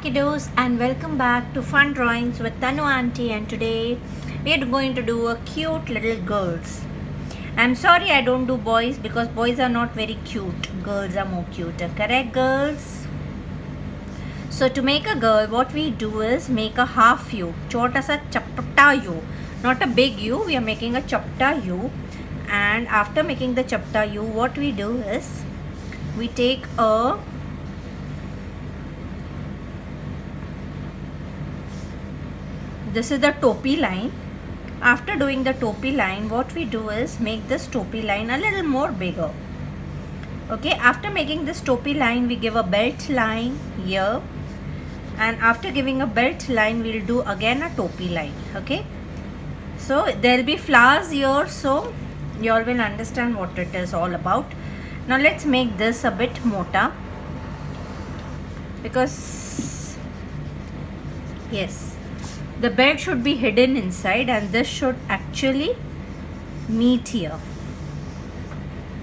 kiddos, and welcome back to Fun Drawings with Tanu Auntie. And today we are going to do a cute little girls. I'm sorry I don't do boys because boys are not very cute. Girls are more cuter. Correct, girls? So to make a girl, what we do is make a half U. Chota sa chapta U. Not a big U. We are making a chapta U. And after making the chapta U, what we do is we take a this is the topi line. After doing the topi line, what we do is make this topi line a little more bigger. Okay, after making this topi line, we give a belt line here, and after giving a belt line, we'll do again a topi line. Okay, so there'll be flowers here, so you all will understand what it is all about. Now let's make this a bit mota, because yes, the belt should be hidden inside and this should actually meet here.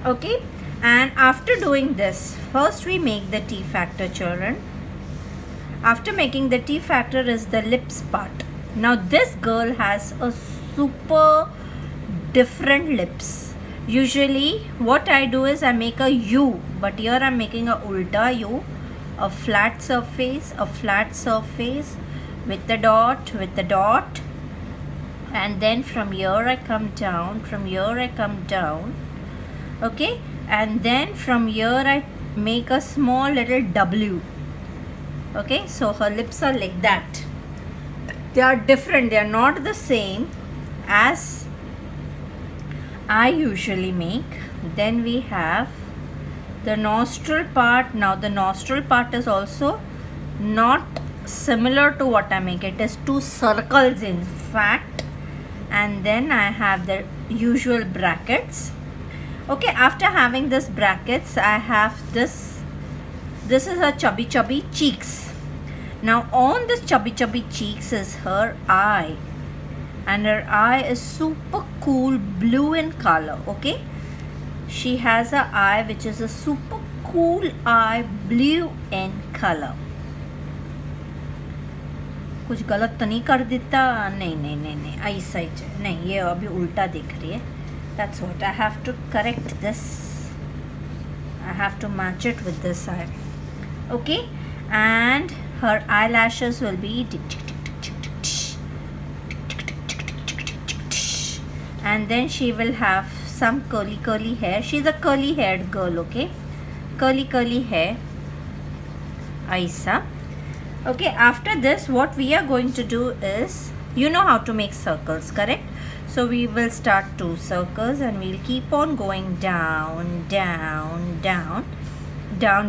Okay, and after doing this, first we make the T factor, children. After making the T factor is the lips part. Now this girl has a super different lips. Usually what I do is I make a U, but here I'm making a ulta U, a flat surface, with the dot, and then from here I come down, okay, and then from here I make a small little W. Okay, so her lips are like that. They are different, they are not the same as I usually make. Then we have the nostril part. Now the nostril part is also not similar to what I make. It is two circles in fact, and then I have the usual brackets. Okay, after having this brackets, I have this is her chubby cheeks. Now on this chubby cheeks is her eye, and her eye is super cool blue in color. Okay, she has an eye which is a super cool eye, blue in color. कुछ गलत तो नहीं कर देता? नहीं ऐसा ही नहीं, ये अभी उल्टा दिख रही है. That's what I have to correct this. I have to match it with this eye. Okay, and her eyelashes will be and then she will have some curly hair. She's a curly haired girl. Okay, curly hair, Aisa. Okay, after this what we are going to do is, you know how to make circles, correct? So we will start 2 circles and we'll keep on going down,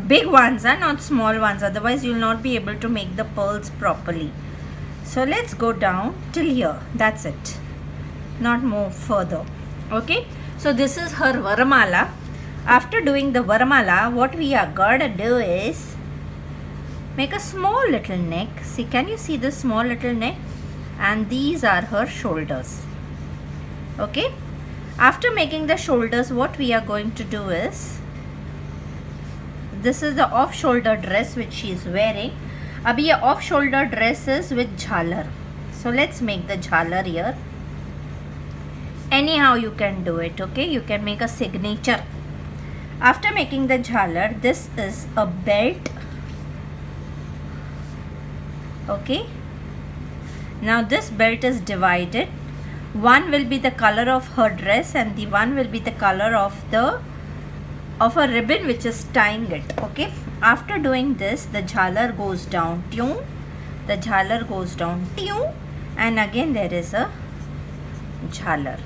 big ones and not small ones, otherwise you'll not be able to make the pearls properly. So let's go down till here, that's it, not more further. Okay, so this is her Varamala. After doing the Varamala, what we are gonna do is make a small little neck. See, can you see this small little neck? And these are her shoulders. Okay, after making the shoulders, what we are going to do is, this is the off shoulder dress which she is wearing. Abhi ye off shoulder dress is with jhalar. So let's make the jhalar here. Anyhow you can do it. Okay, you can make a signature. After making the jhalar, this is a belt. Okay, now this belt is divided. One will be the color of her dress and the one will be the color of a ribbon which is tying it. Okay, after doing this, the jhalar goes down, the jhalar goes down, and again there is a jhalar.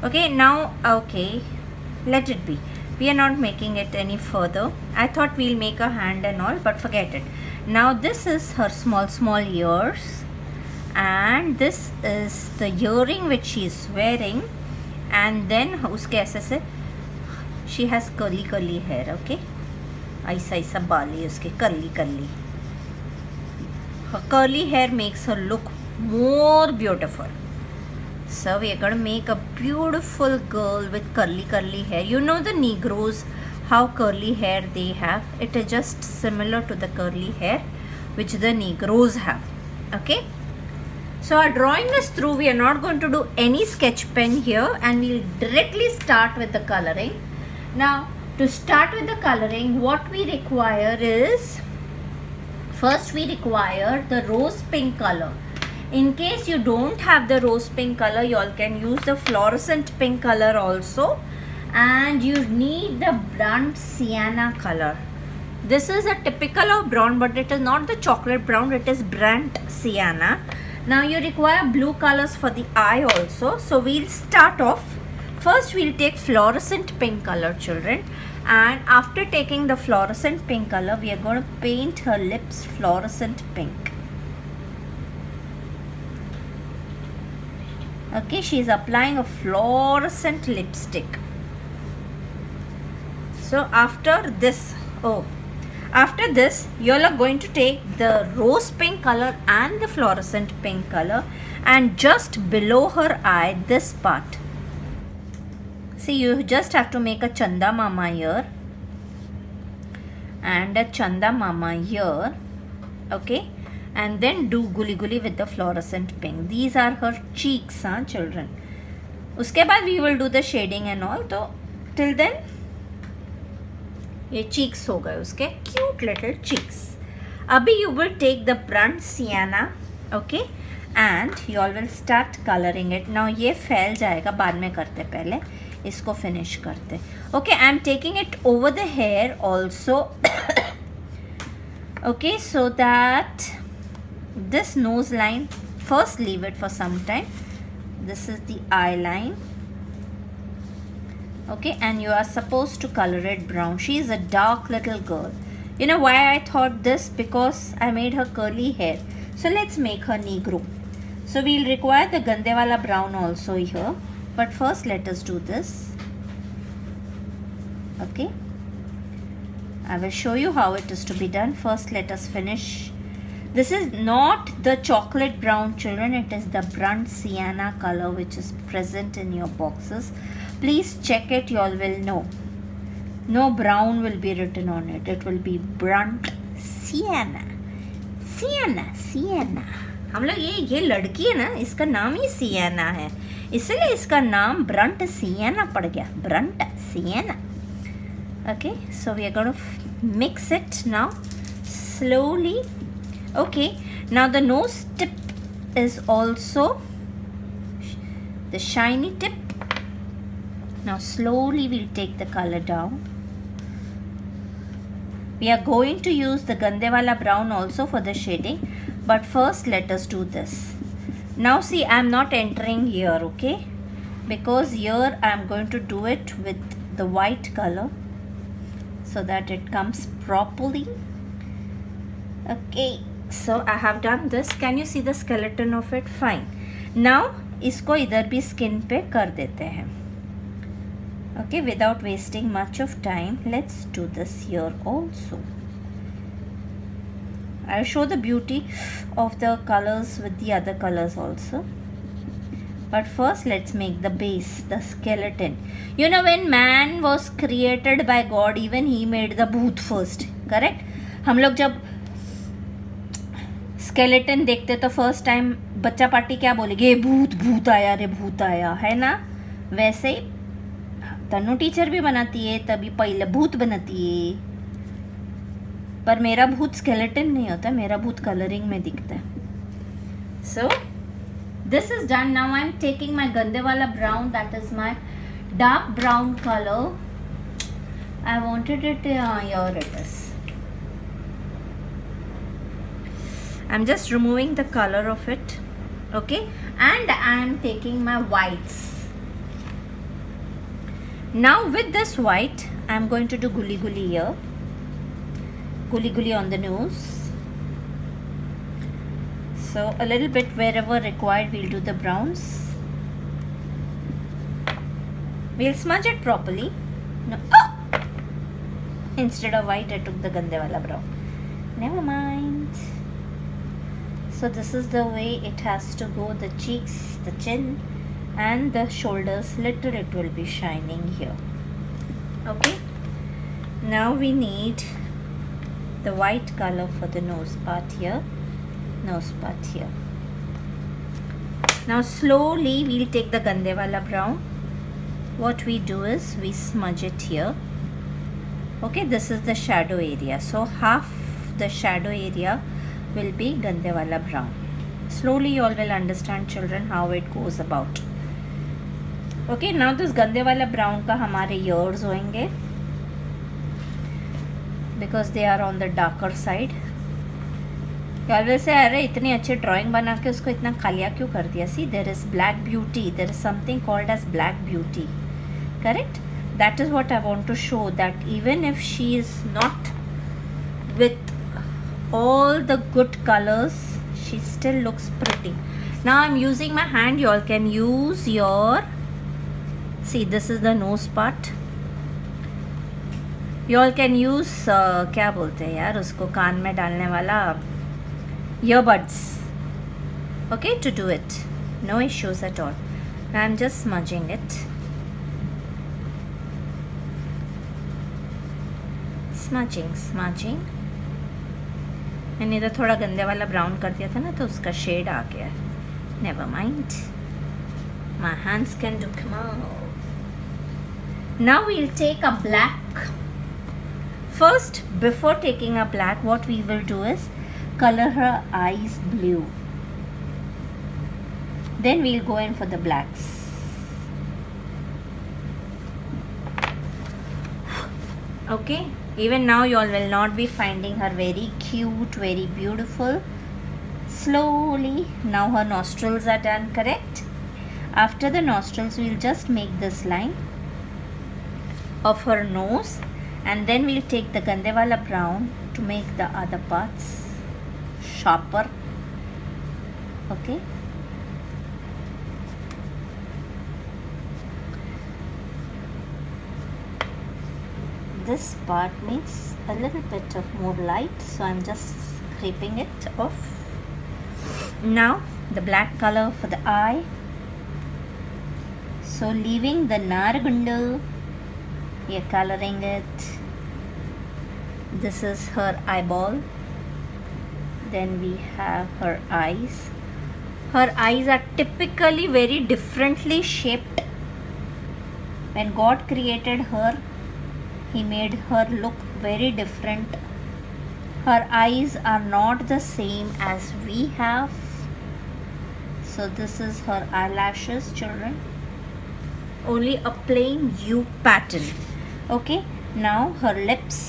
Okay, now okay, let it be. We are not making it any further. I thought we'll make a hand and all, but forget it. Now this is her small ears, and this is the earring which she is wearing, and then uske aise se she has curly hair. Okay, aisa bali uske curly. Her curly hair makes her look more beautiful. So we are going to make a beautiful girl with curly hair. You know the Negroes how curly hair they have. It is just similar to the curly hair which the Negroes have. Okay, so our drawing is through. We are not going to do any sketch pen here, and we'll directly start with the coloring. Now to start with the coloring, what we require is, first we require the rose pink color. In case you don't have the rose pink color, you all can use the fluorescent pink color also. And you need the burnt sienna color. This is a typical of brown, but it is not the chocolate brown, it is burnt sienna. Now you require blue colors for the eye also. So we'll start off. First we'll take fluorescent pink color, children. And after taking the fluorescent pink color, we are going to paint her lips fluorescent pink. Okay, she is applying a fluorescent lipstick. So after this, you all are going to take the rose pink color and the fluorescent pink color, and just below her eye, this part. See, you just have to make a Chanda Mama here and a Chanda Mama here. Okay, and then do guli guli with the fluorescent pink. These are her cheeks, children. Uske baad we will do the shading and all. So till then, ये cheeks हो गए उसके, cute little cheeks. अभी you will take the burnt sienna, okay, and you all will start coloring it. Now ये फैल जाएगा, बाद में करते, पहले इसको finish करते. Okay, I am taking it over the hair also. Okay, so that this nose line, first leave it for some time. This is the eye line. Okay, and you are supposed to color it brown. She is a dark little girl. You know why I thought this? Because I made her curly hair. So let's make her Negro. So we'll require the Gande wala brown also here. But first let us do this. Okay, I will show you how it is to be done. First let us finish. This is not the chocolate brown, children. It is the burnt sienna color which is present in your boxes. Please check it, you all will know. No brown will be written on it. It will be burnt sienna. Sienna, sienna. हम लोग ये लड़की है ना, इसका नाम ही Siena है, इसलिए इसका नाम ब्रंट सिएना पड़ गया, burnt sienna. Okay, so we are going to mix it now slowly. Okay, now the nose tip is also the shiny tip. Now slowly we'll take the color down. We are going to use the Gande wala brown also for the shading, but first let us do this. Now see, I am not entering here, okay, because here I am going to do it with the white color so that it comes properly. Okay, so I have done this. Can you see the skeleton of it? Fine. Now इसको इधर भी skin पे कर देते हैं. Okay, without wasting much of time, let's do this here also. I'll show the beauty of the colors with the other colors also. But first let's make the base, the skeleton. You know, when man was created by God, even he made the bhoot first, correct? हम लोग जब skeleton देखते तो first time बच्चा party क्या बोलेगे, भूत भूत आया रे, भूत आया, है ना? वैसे ही तनु टीचर भी बनाती है, तभी पहले भूत बनाती है, पर मेरा भूत स्केलेटन नहीं होता, मेरा भूत कलरिंग में दिखता है. So this is done. Now I am taking my Gande wala brown, that is my dark brown color. I wanted it, here it is. I am just removing the color of it, okay, and I am taking my whites. Now with this white, I am going to do guli guli here, guli guli on the nose. So a little bit wherever required, we'll do the browns. We'll smudge it properly. No, instead of white, I took the Gande wala brown. Never mind. So this is the way it has to go. The cheeks, the chin, and the shoulders, little it will be shining here. Okay, Now we need the white color for the nose part here, nose part here. Now slowly we'll take the Gande wala brown. What we do is we smudge it here. Okay, this is the shadow area. So half the shadow area will be Gande wala brown. Slowly you all will understand, children, how it goes about. Okay, now this Gande wala brown का हमारे ears होंगे because they are on the darker side. Always say अरे इतनी अच्छी drawing बना के उसको इतना कालिया क्यों कर दिया. See there is black beauty, there is something called as black beauty. Correct, that is what I want to show, that even if she is not with all the good colors, she still looks pretty. Now I'm using my hand. You all can use your, see this is the nose part. You all can use क्या बोलते हैं यार उसको कान में डालने वाला earbuds, okay, to do it. No issues at all. Now I'm just smudging it. Smudging. मैंने इधर थोड़ा गंदे वाला ब्राउन कर दिया था ना, तो उसका शेड आ गया. Never mind. My hands can do. Come on. Now we'll take a black. First, before taking a black, what we will do is color her eyes blue. Then we'll go in for the blacks. Okay. Even now you all will not be finding her very cute, very beautiful. Slowly, now her nostrils are done, correct? After the nostrils, we'll just make this line of her nose, and then we'll take the Gande wala brown to make the other parts sharper. Okay. This part needs a little bit of more light, so I'm just scraping it off. Now the black color for the eye. So leaving the Naragundu, we are coloring it. This is her eyeball. Then we have her eyes. Her eyes are typically very differently shaped. When God created her, He made her look very different. Her eyes are not the same as we have. So this is her eyelashes, children. Only a plain U pattern. Okay. Now her lips.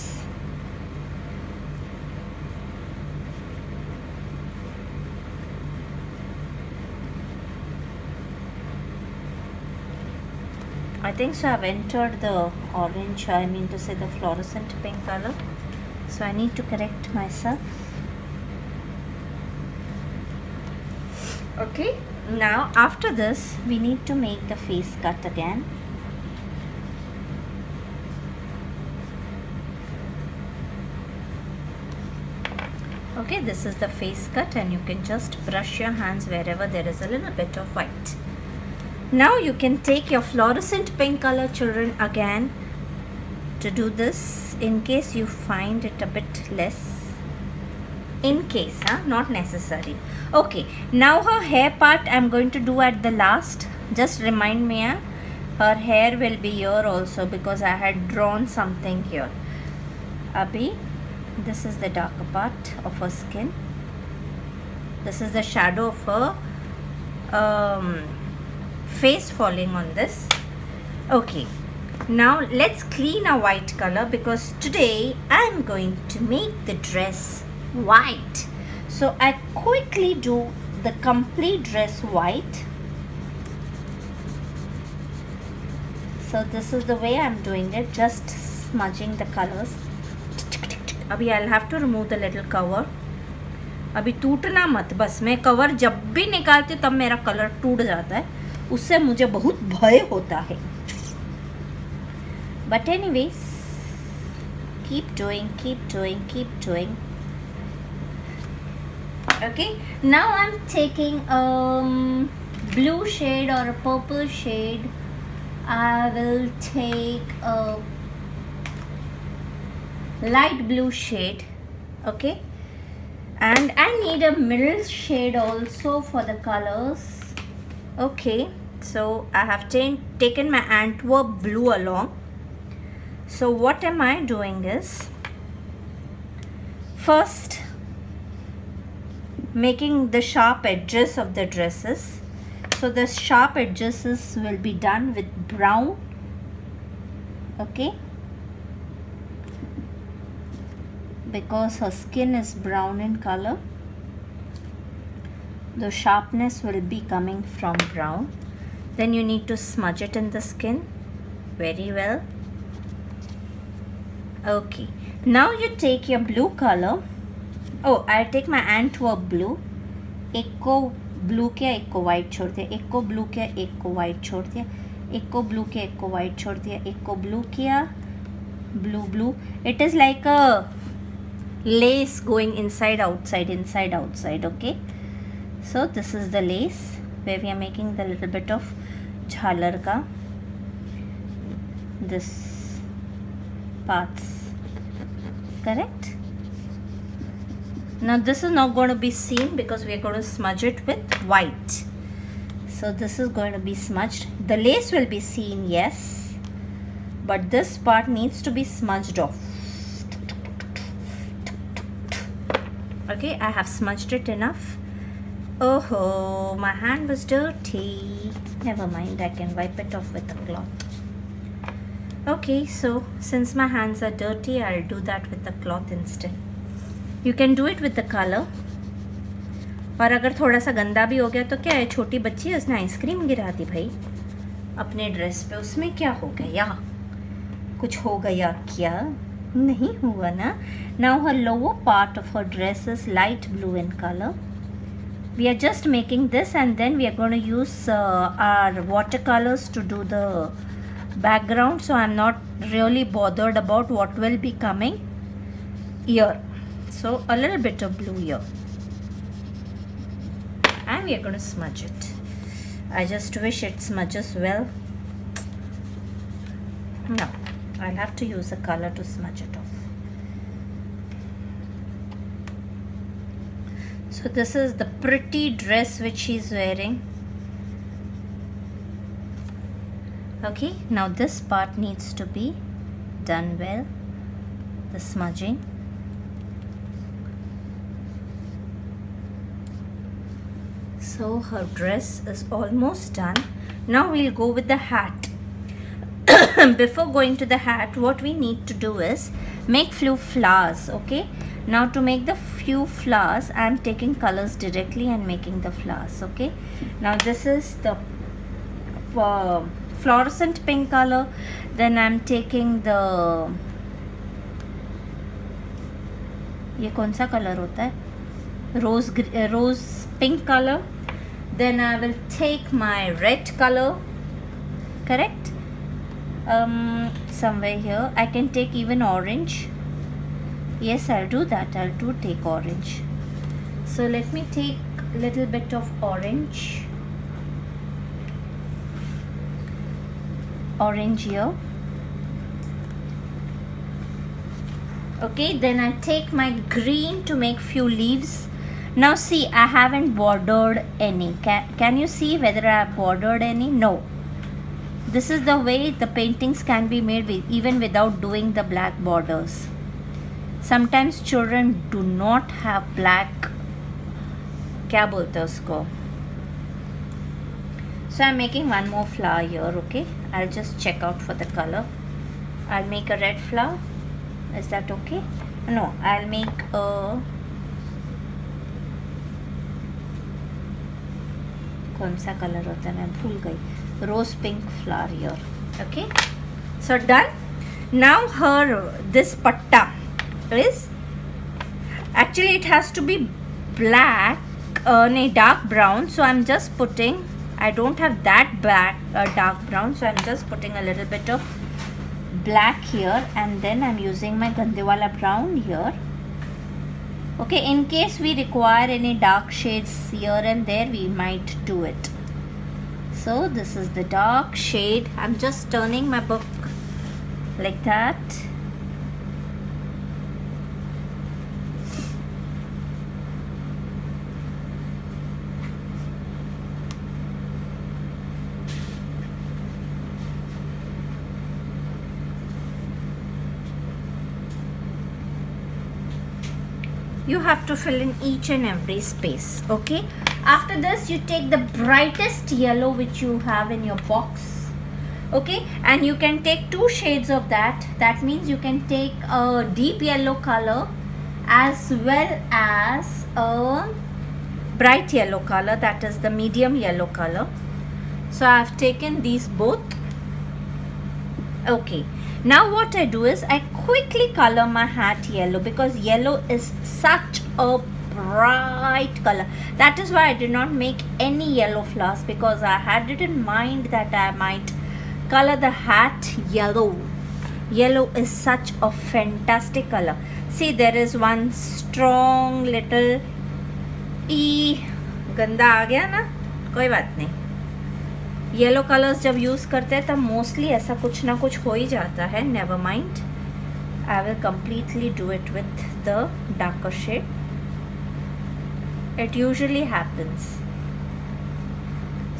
I think so I've entered the orange, I mean to say the fluorescent pink color. So I need to correct myself. Okay. Now after this, we need to make the face cut again. Okay, this is the face cut, and you can just brush your hands wherever there is a little bit of white. Now you can take your fluorescent pink color, children, again to do this, in case you find it a bit less. In case, not necessary. Okay, now her hair part I'm going to do at the last. Just remind me, her hair will be here also, because I had drawn something here. Abhi, this is the darker part of her skin. This is the shadow of her face falling on this. Okay, now let's clean our white color, because today I'm going to make the dress white. So I quickly do the complete dress white. So this is the way I'm doing it, just smudging the colors. Abhi I'll have to remove the little cover. अभी टूटना मत, बस मैं cover जब भी निकालती हूँ तब मेरा कलर टूट जाता है, उससे मुझे बहुत भय होता है. But anyways, keep doing. Okay, now I'm taking blue shade or a purple shade. I will take a light blue shade. Okay, and I need a middle shade also for the colors. Okay, so I have taken my Antwerp blue along. So what am I doing is, first making the sharp edges of the dresses. So the sharp edges will be done with brown. Okay, because her skin is brown in color, the sharpness will be coming from brown. Then you need to smudge it in the skin very well. Okay, now you take your blue color. Oh, I'll take my Antwerp blue. एक को blue किया, एक को white छोड़ दिया, एक को blue किया, एक को वाइट छोड़ दिया, एक को ब्लू किया, एक को वाइट छोड़ दिया, एक को ब्लू किया, blue blue. It is like a lace going inside outside. Okay, so this is the lace where we are making the little bit of jhalar ka, this parts, correct. Now this is not going to be seen because we are going to smudge it with white. So this is going to be smudged. The lace will be seen, yes, but this part needs to be smudged off. Okay, I have smudged it enough. Oh, my hand was dirty. Never mind, I can wipe it off with a cloth. Okay, so since my hands are dirty, I'll do that with the cloth instead. You can do it with the color. और अगर थोड़ा सा गंदा भी हो गया तो क्या है, छोटी बच्ची है, उसने आइसक्रीम गिरा दी भाई अपने ड्रेस पे, उसमें क्या हो गया, कुछ हो गया क्या, नहीं हुआ ना. Now her lower part of her dress is light blue in color. We are just making this and then we are going to use our watercolors to do the background. So I'm not really bothered about what will be coming here. So a little bit of blue here. And we are going to smudge it. I just wish it smudges well. No, I'll have to use a color to smudge it off. So this is the pretty dress which she's wearing. Okay, now this part needs to be done well, the smudging. So her dress is almost done. Now we'll go with the hat. Before going to the hat, what we need to do is make few flowers. Okay, now to make the few flowers, I'm taking colors directly and making the flowers. Okay, now this is the fluorescent pink color. Then I'm taking the, ये कौन सा colour होता है, rose pink color. Then I will take my red color, correct. Somewhere here I can take even orange. Yes, I'll do that. I'll take orange. So let me take a little bit of orange here. Okay, then I take my green to make few leaves. Now see, I haven't bordered any. Can you see whether I have bordered any? No. This is the way the paintings can be made even without doing the black borders. Sometimes children do not have black, क्या बोलते हैं उसको. So I'm making one more flower here. Okay, I'll just check out for the color. I'll make a red flower. Is that okay? No, I'll make a, कौन सा colour होता है, मैं भूल गई, rose pink flower here. Okay, so done. Now this patta is, actually it has to be black, dark brown. So I'm just putting, I don't have that dark brown, so I'm just putting a little bit of black here, and then I'm using my Gandhiwala brown here. Okay, in case we require any dark shades here and there, we might do it. So this is the dark shade. I'm just turning my book like that. you have to fill in each and every space. Okay, after this you take the brightest yellow which you have in your box. Okay, and you can take 2 shades of that. That means you can take a deep yellow color as well as a bright yellow color, that is the medium yellow color. So I have taken these both. Okay, now what I do is I quickly color my hat yellow, because yellow is such a bright color. That is why I did not make any yellow flowers, because I had it in mind that I might color the hat yellow. Yellow is such a fantastic color. See, there is one strong little गंदा आ गया ना, कोई बात नहीं. Yellow colours जब use करते हैं तब मोस्टली ऐसा कुछ ना कुछ हो ही जाता है. Never mind, I will completely do it with the darker shade. It usually happens.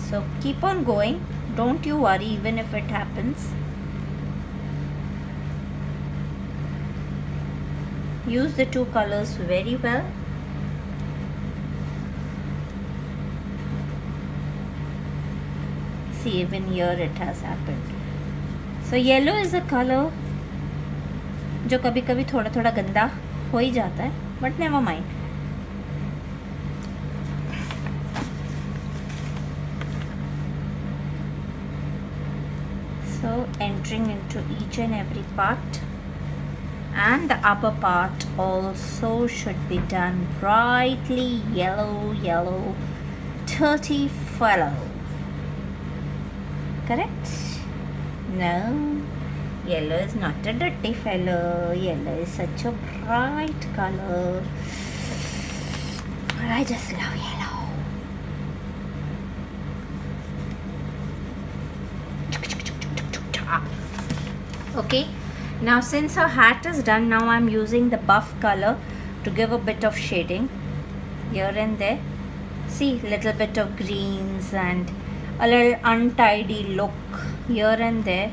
So keep on going, don't you worry even if it happens. Use the 2 colors very well. See, even here it has happened. So yellow is a color जो कभी कभी थोड़ा थोड़ा गंदा हो ही जाता है, but never mind. So entering into each and every part, and the upper part also should be done brightly yellow, dirty fellow. Correct? No, yellow is not a dirty fellow. Yellow is such a bright color. I just love yellow. Okay, now since our hat is done, now I'm using the buff color to give a bit of shading here and there. See, little bit of greens and a little untidy look here and there,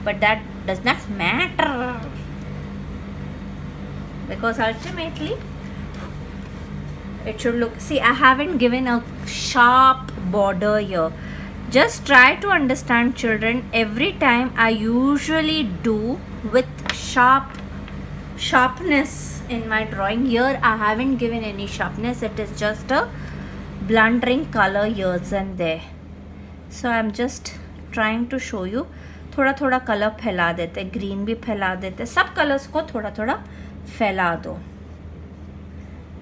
but that does not matter, because ultimately it should look. See, I haven't given a sharp border here. Just try to understand, children. Every time I usually do with sharpness in my drawing. Here I haven't given any sharpness. It is just a blundering color here and there. So I'm just trying to show you. थोड़ा थोड़ा colour फैला देते, green भी फैला देते, सब colours को थोड़ा थोड़ा फैला दो.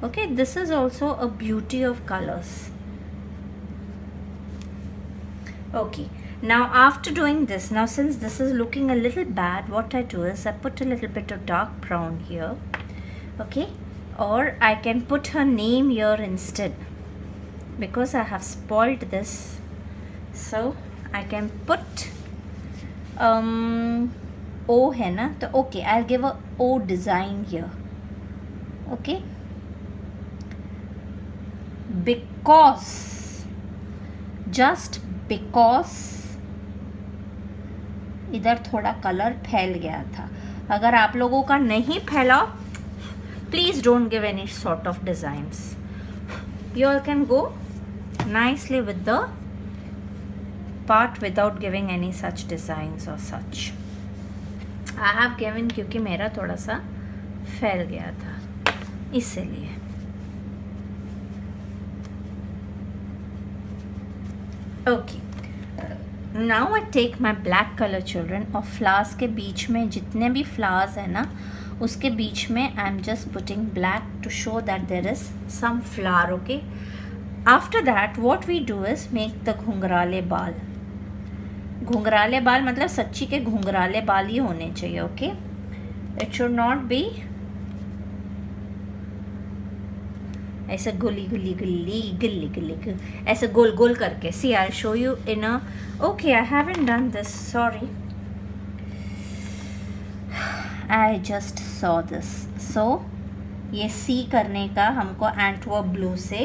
Okay, this is also a beauty of colors. Okay, now after doing this, now since this is looking a little bad, what I do is I put a little bit of dark brown here. Okay, or I can put her name here instead, because I have spoiled this. So I can put O है ना, तो okay, I'll give a O design here. Okay, because, just because इधर थोड़ा colour फैल गया था. अगर आप लोगों का नहीं फैला, please don't give any sort of designs. You all can go nicely with the part without giving any such designs or such. I have given क्योंकि मेरा थोड़ा सा फैल गया था, इसलिए. Okay, now I take my black color, children, और flowers के बीच में जितने भी flowers है ना, उसके बीच में I'm just putting black to show that there is some flower. Okay, after that what we do is make the घुंघराले बाल. घुंघराले बाल मतलब सच्ची के घुंघराले बाल ही होने चाहिए. Okay, it should not be ऐसे गुली गुली गुली गिल्ली गिल्ली ऐसे गोल गोल करके. See, I show you in a. Okay, I haven't done this, sorry, I just saw this. So ये सी करने का हमको एंटवर्प ब्लू से,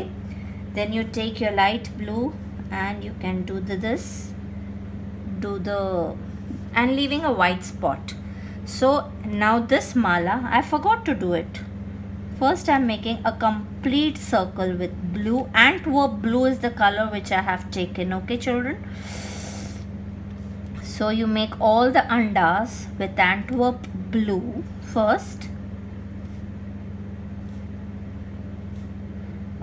then you take your light blue and you can do this, do the end leaving a white spot. So now this mala, I forgot to do it. First I'm making a complete circle with blue. Antwerp blue is the color which I have taken. Okay children, so you make all the andas with Antwerp blue first.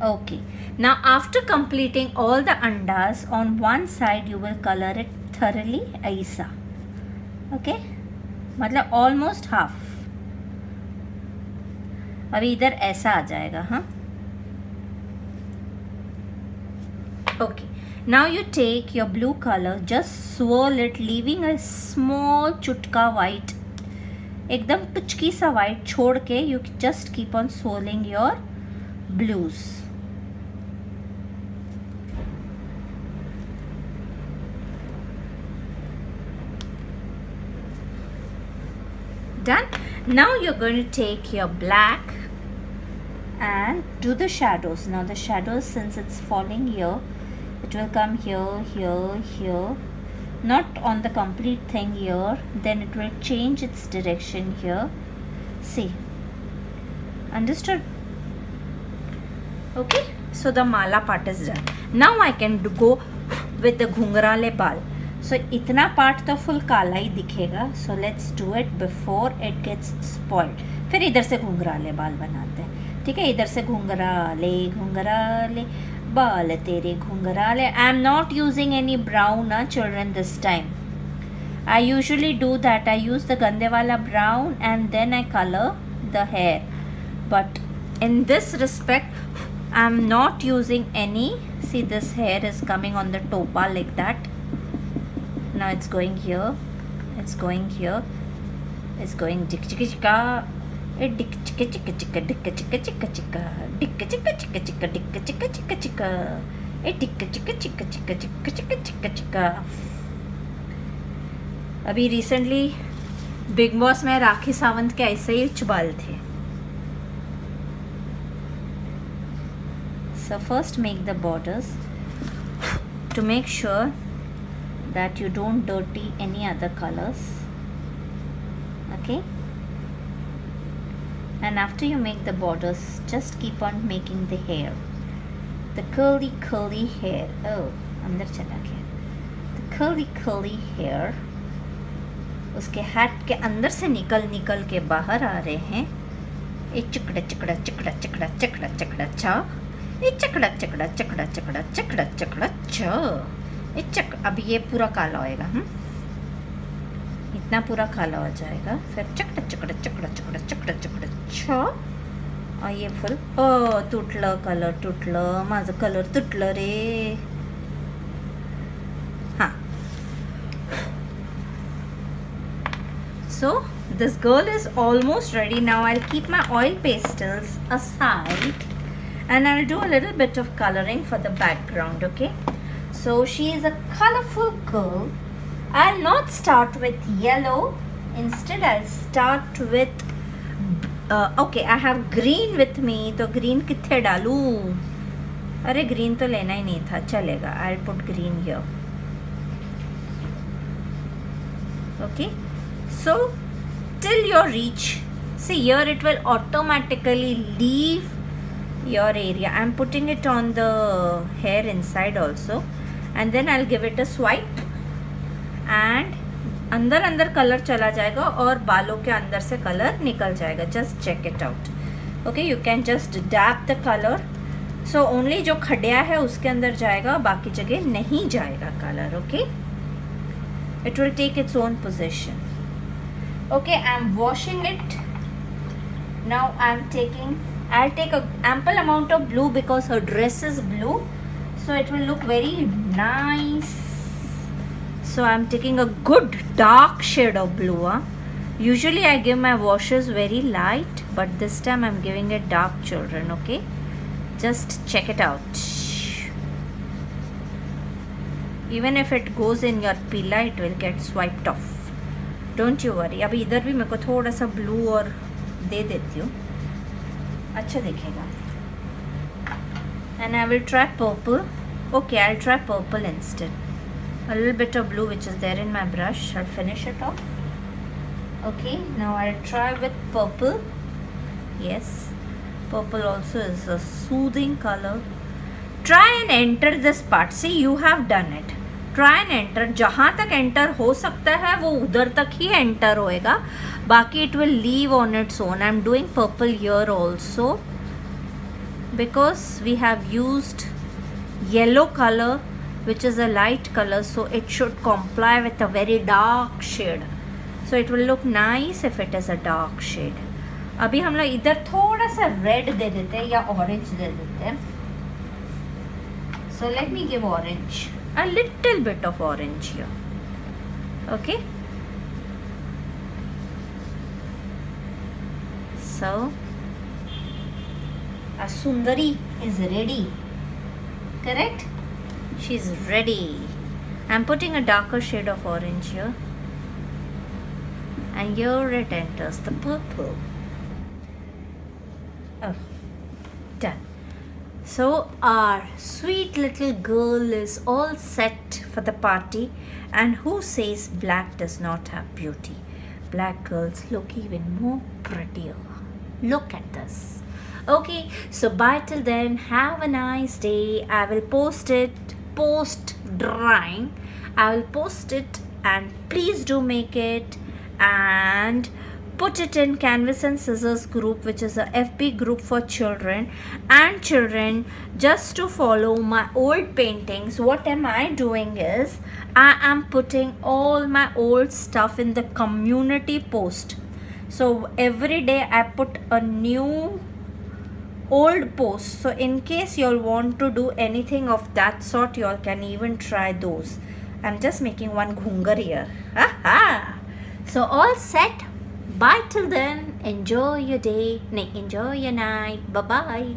Okay, now after completing all the andas, on one side you will color it thoroughly ऐसा. Okay, मतलब almost half. अभी इधर ऐसा आ जाएगा. हाँ, okay, now you take your blue color, just swirl it, leaving a small चुटका white, एकदम टुचकी सा white छोड़ के you just keep on swirling your blues. Done. Now you're going to take your black and do the shadows. Now the shadows, since it's falling here, it will come here, here, here, not on the complete thing here, then it will change its direction here. See, understood? Okay, so the mala part is done. Now I can go with the घुंघराले बाल. So इतना part तो full काला ही दिखेगा. So let's do it before it gets spoiled. फिर इधर से घुंघराले बाल बनाते हैं. ठीक है, इधर से घुंघराले घुंघराले बाल तेरे घुंघराले. I am not using any brown children this time. I usually do that. I use the gande wala brown and then I color the hair. But in this respect, I am not using any. See, this hair is coming on the topa like that. Now it's going here, it's going here, it's going dick chicka chicka, dick chicka chicka chicka, dick chicka chicka chicka, dick chicka chicka chicka, dick chicka chicka chicka, dick chicka chicka chicka, chicka chicka chicka chicka. अभी recently big boss में राखी सावंत के ऐसे ही चुबाल थे. So first make the borders to make sure that you don't dirty any other colors. Okay, and after you make the borders, just keep on making the hair, the curly hair. Oh, अंदर चला गया. The curly hair उसके hat के अंदर से निकल के बाहर आ रहे हैं. ये चिकड़ा चिकड़ा चिकड़ा चिकड़ा चिकड़ा चिकड़ा चा, ये चिकड़ा चिकड़ा चिकड़ा चिकड़ा चिकड़ा चिकड़ा चा. अभी ये पूरा काला होएगा. इतना पूरा काला हो जाएगा. फिर चकड़ा चकड़ा चकड़ा चकड़ा चकड़ा चकड़ा छा. और ये फुल तुटलं कलर, तुटलं माझं कलर, तुटलं रे. हाँ, so this girl is almost ready. Now I'll keep my oil pastels aside and I'll do a little bit of coloring for the background. Okay, so she is a colorful girl. I'll not start with yellow. Instead, I'll start with okay, I have green with me. तो green कितने डालूं? अरे green तो लेना ही नहीं था, चलेगा. I'll put green here. Okay, so till you reach, see here it will automatically leave your area. I'm putting it on the hair inside also, and then I'll give it a swipe and अंदर अंदर colour चला जाएगा और बालों के अंदर से colour निकल जाएगा. Just check it out. Okay, you can just dab the colour. So only जो खडिया है उसके अंदर जाएगा, बाकी जगह नहीं जाएगा colour. Okay, it will take its own position. Okay, I'm washing it. Now I'll take a ample amount of blue because her dress is blue, so it will look very nice. So I'm taking a good dark shade of blue. Usually I give my washes very light, but this time I'm giving it dark, children. Okay, just check it out. Even if it goes in your pila, it will get swiped off. Don't you worry. अभी इधर भी मेरे को थोड़ा सा blue और दे देती हूँ, अच्छा दिखेगा. And I will try purple. Okay, I'll try purple instead. A little bit of blue which is there in my brush. I'll finish it off. Okay, now I'll try with purple. Yes, Purple also is a soothing color. Try and enter this part. See, you have done it. Try and enter. जहाँ तक enter हो सकता है वो उधर तक ही enter होएगा. बाकी it will leave on its own. I'm doing purple here also because we have used yellow color, which is a light color, so it should comply with a very dark shade. So it will look nice if it is a dark shade. अभी हम लोग इधर थोड़ा सा red दे देते हैं या orange दे देते हैं. So let me give orange, a little bit of orange here. Okay. So a Sundari is ready. Correct? She's ready. I'm putting a darker shade of orange here. And here it enters the purple. Oh, done. So our sweet little girl is all set for the party. And who says black does not have beauty? Black girls look even more prettier. Look at this. Okay, so bye till then. Have a nice day. I will post it post drawing. I will post it, and please do make it and put it in Canvas and Scissors group, which is a FB group for children just to follow my old paintings. What am I doing is I am putting all my old stuff in the community post. So every day I put a new old post. So in case you all want to do anything of that sort, you all can even try those. I'm just making one ghungar here. So all set. Bye till then. Enjoy your day. Enjoy your night. Bye bye.